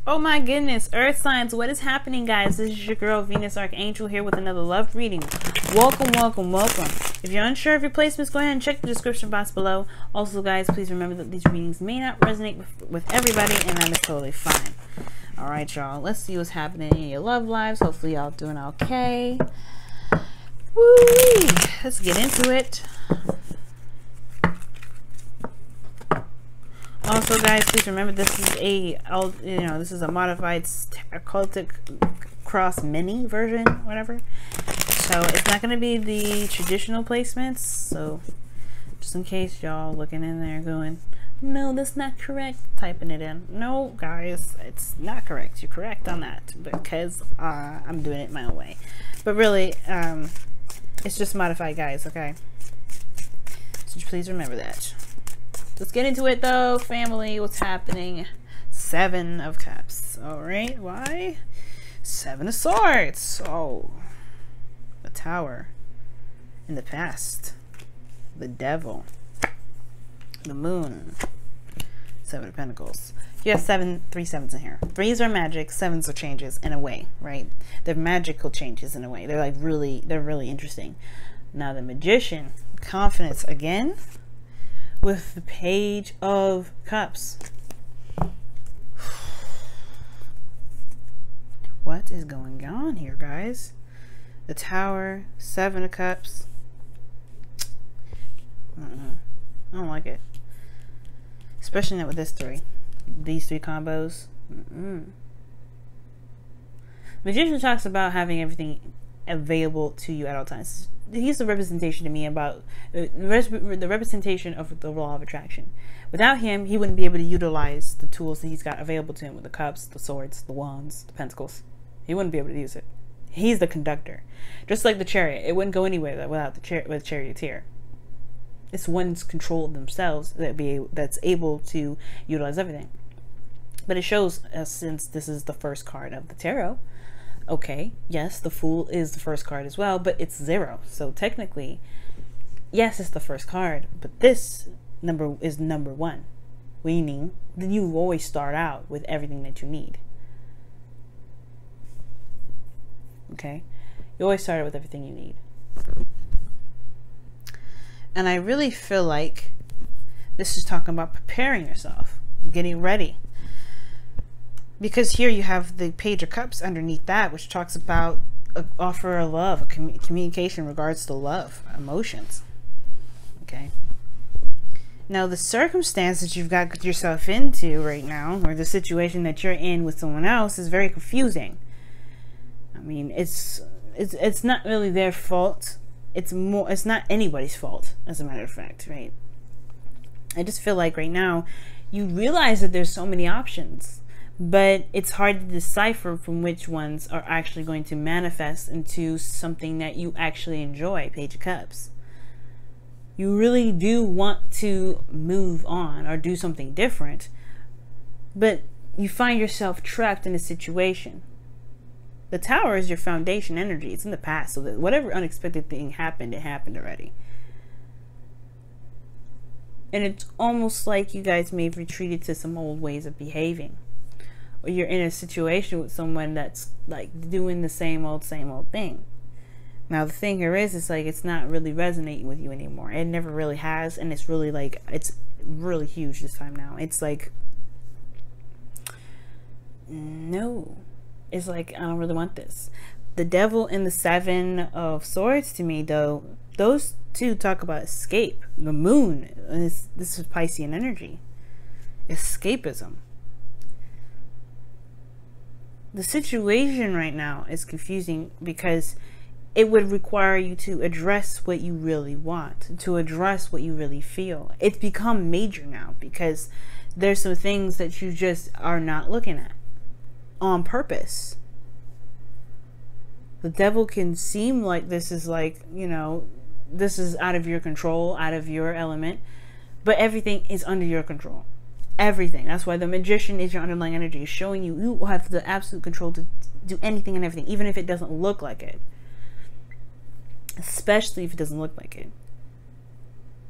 Oh my goodness, Earth signs, what is happening, guys? This is your girl Venus Archangel here with another love reading. Welcome, welcome, welcome. If you're unsure of your placements, go ahead and check the description box below. Also, guys, please remember that these readings may not resonate with everybody, and that is totally fine. All right, y'all, let's see what's happening in your love lives. Hopefully y'all doing okay. Woo! Let's get into it. Also, guys, please remember this is this is a modified occultic cross mini version, whatever. So it's not going to be the traditional placements. So just in case y'all looking in there going, no, that's not correct, typing it in. No, guys, it's not correct. You're correct on that because I'm doing it my own way. But really, it's just modified, guys. Okay. So please remember that. Let's get into it though, family. What's happening? 7 of Cups. Alright, why? 7 of Swords. Oh. The Tower. In the past. The Devil. The Moon. 7 of Pentacles. You have 3 sevens in here. 3s are magic, 7s are changes in a way, right? They're magical changes in a way. They're like they're really interesting. Now the Magician. Confidence again. With the Page of Cups. What is going on here, guys? The Tower, 7 of Cups. I don't like it. Especially not with this 3. These 3 combos. Magician talks about having everything available to you at all times. He's the representation to me about the representation of the law of attraction. Without him, he wouldn't be able to utilize the tools that he's got available to him with the cups, the swords, the wands, the pentacles. He wouldn't be able to use it. He's the conductor. Just like the chariot, it wouldn't go anywhere without the charioteer. It's one's control of themselves that's able to utilize everything. But it shows since this is the first card of the tarot. Okay, yes, the Fool is the first card as well, but it's 0. So technically, yes, it's the first card, but this number is number 1, meaning that you always start out with everything that you need. Okay, you always start out with everything you need. And I really feel like this is talking about preparing yourself, getting ready. Because here you have the Page of Cups underneath that, which talks about an offer of love, a communication in regards to love, emotions. Okay. Now, the circumstances you've got yourself into right now, or the situation that you're in with someone else, is very confusing. I mean, it's not really their fault. It's not anybody's fault, as a matter of fact, right? I just feel like right now you realize that there's so many options. But it's hard to decipher from which ones are actually going to manifest into something that you actually enjoy. Page of Cups. You really do want to move on or do something different, but you find yourself trapped in a situation. The Tower is your foundation energy. It's in the past, so that whatever unexpected thing happened, it happened already. And it's almost like you guys may have retreated to some old ways of behaving. Or you're in a situation with someone that's like doing the same old thing. Now the thing here is, it's like it's not really resonating with you anymore. It never really has, and it's really like, it's really huge this time now. It's like, no. It's like, I don't really want this. The Devil and the 7 of Swords, to me though, those two talk about escape. The Moon, and this is Piscean energy. Escapism. The situation right now is confusing because it would require you to address what you really want, to address what you really feel. It's become major now because there's some things that you just are not looking at on purpose. The Devil can seem like this is like, you know, this is out of your control, out of your element, but everything is under your control. Everything. That's why the Magician is your underlying energy, showing you have the absolute control to do anything and everything, even if it doesn't look like it. Especially if it doesn't look like it.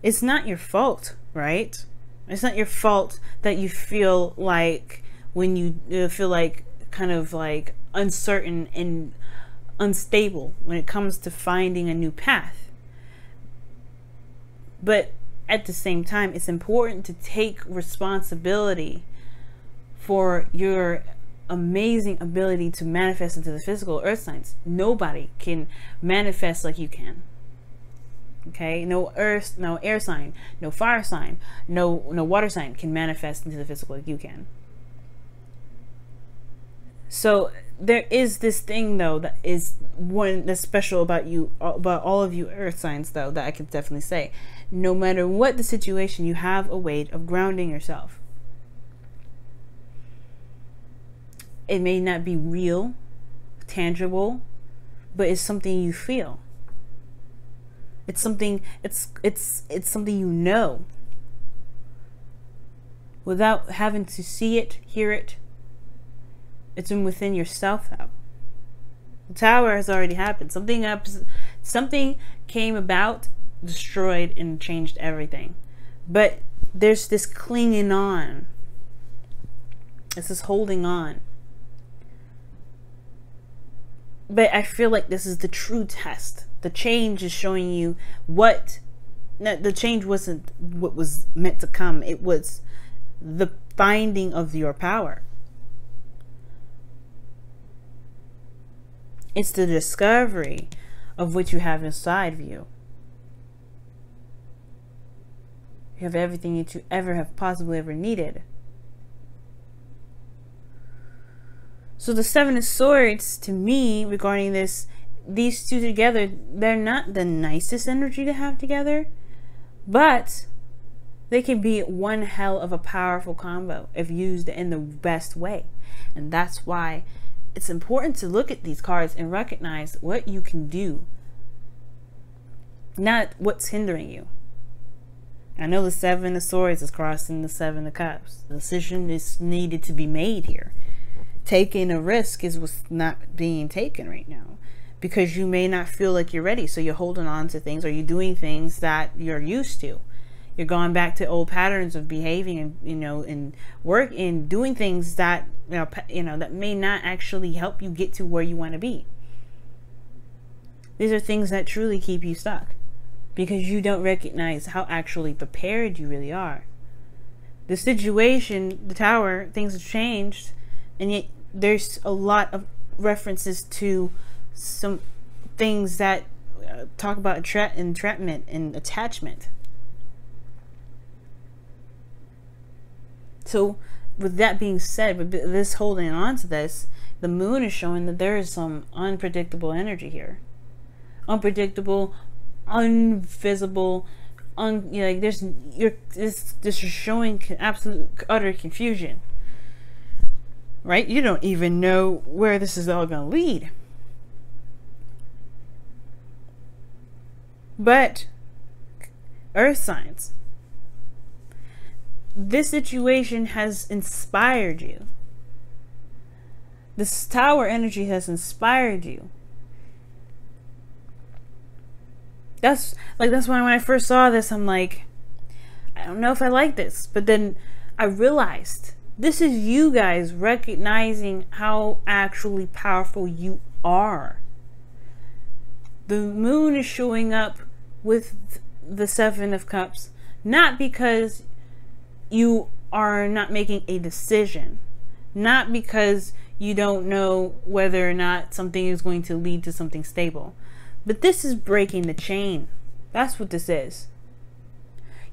It's not your fault, right? It's not your fault that you feel like when you feel like kind of like uncertain and unstable when it comes to finding a new path. But at the same time, it's important to take responsibility for your amazing ability to manifest into the physical earth signs. Nobody can manifest like you can. Okay, no earth, no air sign, no fire sign, no water sign can manifest into the physical like you can. So there is this thing though that is one that's special about you, about all of you earth signs though, that I can definitely say. No matter what the situation, you have a way of grounding yourself. It may not be real, tangible, but it's something you feel. It's something, it's something you know. Without having to see it, hear it. It's within yourself though. The tower has already happened. Something came about, destroyed, and changed everything. But there's this clinging on. It's this holding on. But I feel like this is the true test. The change is showing you what... The change wasn't what was meant to come. It was the finding of your power. It's the discovery of what you have inside of you. You have everything that you ever have possibly ever needed. So the Seven of Swords, to me, regarding this, these two together, they're not the nicest energy to have together, but they can be one hell of a powerful combo if used in the best way. And that's why it's important to look at these cards and recognize what you can do, not what's hindering you. I know the Seven of Swords is crossing the Seven of Cups. The decision is needed to be made here. Taking a risk is what's not being taken right now, because you may not feel like you're ready, so you're holding on to things, or you're doing things that you're used to. You're going back to old patterns of behaving, and and work and doing things that that may not actually help you get to where you want to be. These are things that truly keep you stuck, because you don't recognize how actually prepared you really are. The situation, the tower, things have changed, and yet there's a lot of references to some things that talk about entrapment and attachment. So with that being said, with this holding on to this, the moon is showing that there is some unpredictable energy here. Unpredictable, invisible, this is showing absolute utter confusion. Right? You don't even know where this is all going to lead. But earth signs, this situation has inspired you. This tower energy has inspired you. That's why when I first saw this, I'm like, I don't know if I like this. But then I realized this is you guys recognizing how actually powerful you are. The moon is showing up with the Seven of Cups, not because you are not making a decision, not because you don't know whether or not something is going to lead to something stable, but this is breaking the chain. That's what this is.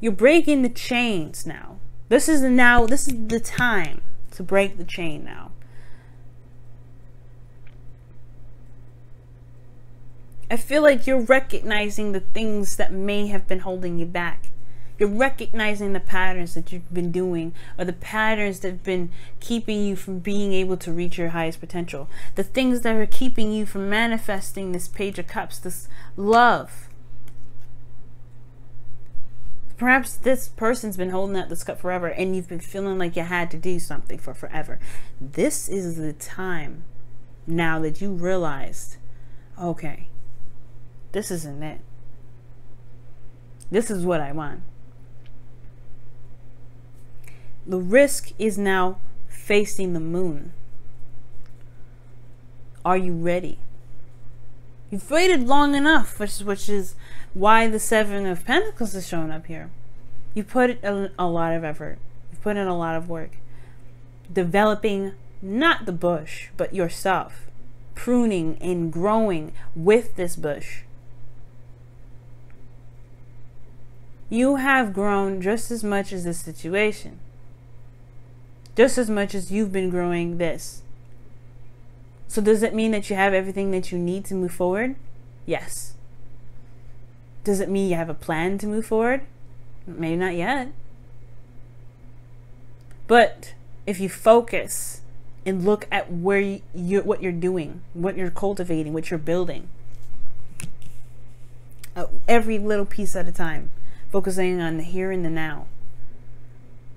You're breaking the chains now. This is the time to break the chain now. I feel like you're recognizing the things that may have been holding you back. You're recognizing the patterns that you've been doing, or the patterns that have been keeping you from being able to reach your highest potential. The things that are keeping you from manifesting this Page of Cups, this love. Perhaps this person's been holding out this cup forever, and you've been feeling like you had to do something for forever. This is the time now that you realized, okay, this isn't it. This is what I want. The risk is now facing the moon. Are you ready? You've waited long enough, which is why the Seven of Pentacles is showing up here. You put in a lot of effort. You've put in a lot of work. Developing not the bush, but yourself. Pruning and growing with this bush. You have grown just as much as this situation. Just as much as you've been growing this. So does it mean that you have everything that you need to move forward? Yes. Does it mean you have a plan to move forward? Maybe not yet. But if you focus and look at where what you're doing, what you're cultivating, what you're building, every little piece at a time, focusing on the here and the now,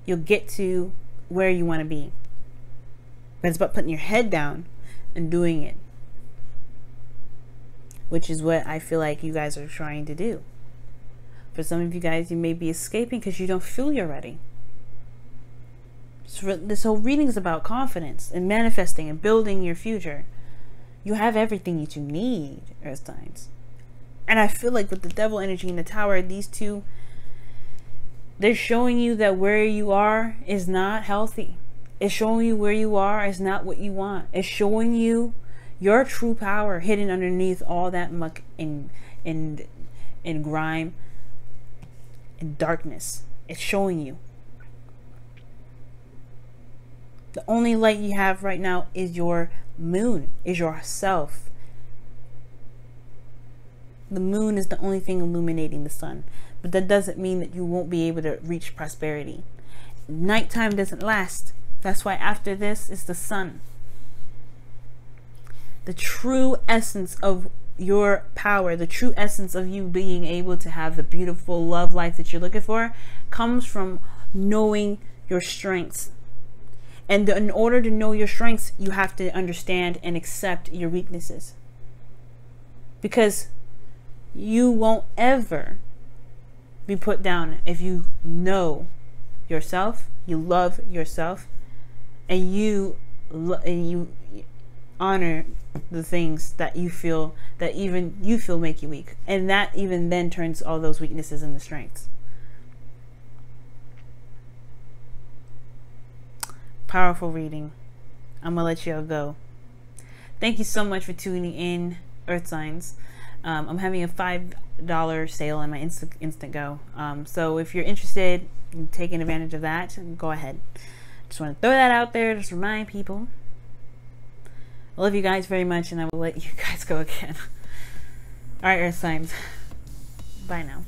you'll get to where you want to be. But it's about putting your head down and doing it, which is what I feel like you guys are trying to do. For some of you guys, you may be escaping because you don't feel you're ready. So this whole reading is about confidence and manifesting and building your future. You have everything that you need, Earth signs. And I feel like with the Devil energy and the Tower, these two, they're showing you that where you are is not healthy. It's showing you where you are is not what you want. It's showing you your true power hidden underneath all that muck and grime and darkness. It's showing you. The only light you have right now is your moon, is yourself. The moon is the only thing illuminating the sun. But that doesn't mean that you won't be able to reach prosperity. Nighttime doesn't last. That's why after this is the sun. The true essence of your power, the true essence of you being able to have the beautiful love life that you're looking for, comes from knowing your strengths. And in order to know your strengths, you have to understand and accept your weaknesses. Because you won't ever be put down if you know yourself, you love yourself, and you honor the things that you feel, that even you feel make you weak. And that even then turns all those weaknesses into strengths. Powerful reading. I'm gonna let y'all go. Thank you so much for tuning in, Earth signs. I'm having a $5 sale on my instant go. So if you're interested in taking advantage of that, go ahead. Just want to throw that out there, just remind people. I love you guys very much, and I will let you guys go again. All right, Earth signs. Bye now.